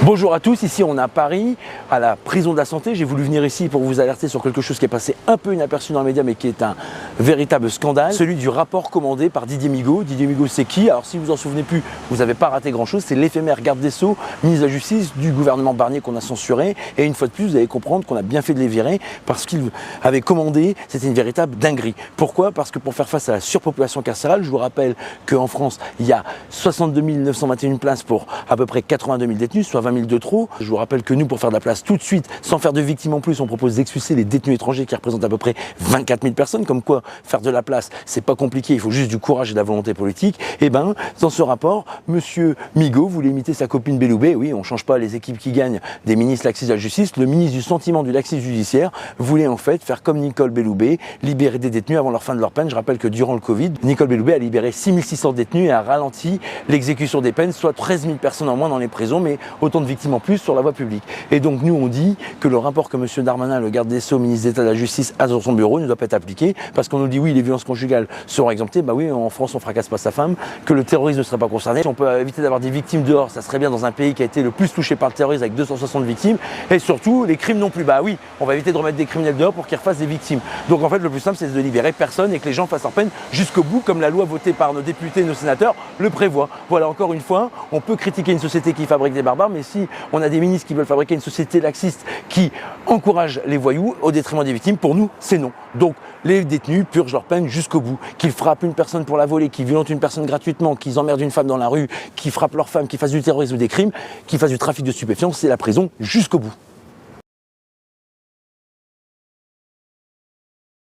Bonjour à tous, ici on est à Paris, à la prison de la Santé. J'ai voulu venir ici pour vous alerter sur quelque chose qui est passé un peu inaperçu dans les médias mais qui est un véritable scandale. Celui du rapport commandé par Didier Migaud. Didier Migaud c'est qui? Alors si vous en souvenez plus, vous n'avez pas raté grand chose. C'est l'éphémère garde des Sceaux, ministre de la Justice du gouvernement Barnier qu'on a censuré. Et une fois de plus, vous allez comprendre qu'on a bien fait de les virer parce qu'ils avaient commandé, c'était une véritable dinguerie. Pourquoi? Parce que pour faire face à la surpopulation carcérale, je vous rappelle qu'en France, il y a 62 921 places pour à peu près 82 000 détenus, soit 20 000 de trop. Je vous rappelle que nous, pour faire de la place tout de suite, sans faire de victimes en plus, on propose d'expulser les détenus étrangers qui représentent à peu près 24 000 personnes. Comme quoi, faire de la place, c'est pas compliqué, il faut juste du courage et de la volonté politique. Et ben, dans ce rapport, monsieur Migaud voulait imiter sa copine Belloubet. Oui, on change pas les équipes qui gagnent des ministres laxistes de la justice. Le ministre du sentiment du laxisme judiciaire voulait en fait faire comme Nicole Belloubet, libérer des détenus avant leur fin de leur peine. Je rappelle que durant le Covid, Nicole Belloubet a libéré 6 600 détenus et a ralenti l'exécution des peines, soit 13 000 personnes en moins dans les prisons, mais autant de victimes en plus sur la voie publique. Et donc nous on dit que le rapport que M. Darmanin, le garde des Sceaux, ministre d'État de la Justice, a sur son bureau ne doit pas être appliqué, parce qu'on nous dit oui, les violences conjugales seront exemptées. Bah oui, en France on fracasse pas sa femme, que le terrorisme ne serait pas concerné. Si on peut éviter d'avoir des victimes dehors, ça serait bien dans un pays qui a été le plus touché par le terrorisme avec 260 victimes, et surtout les crimes non plus. Bah oui, on va éviter de remettre des criminels dehors pour qu'ils refassent des victimes. Donc en fait le plus simple c'est de libérer personne et que les gens fassent leur peine jusqu'au bout, comme la loi votée par nos députés et nos sénateurs le prévoit. Voilà, encore une fois, on peut critiquer une société qui fabrique des barbares, mais si on a des ministres qui veulent fabriquer une société laxiste qui encourage les voyous au détriment des victimes, pour nous c'est non. Donc les détenus purgent leur peine jusqu'au bout. Qu'ils frappent une personne pour la voler, qu'ils violentent une personne gratuitement, qu'ils emmerdent une femme dans la rue, qu'ils frappent leur femme, qu'ils fassent du terrorisme ou des crimes, qu'ils fassent du trafic de stupéfiants, c'est la prison jusqu'au bout.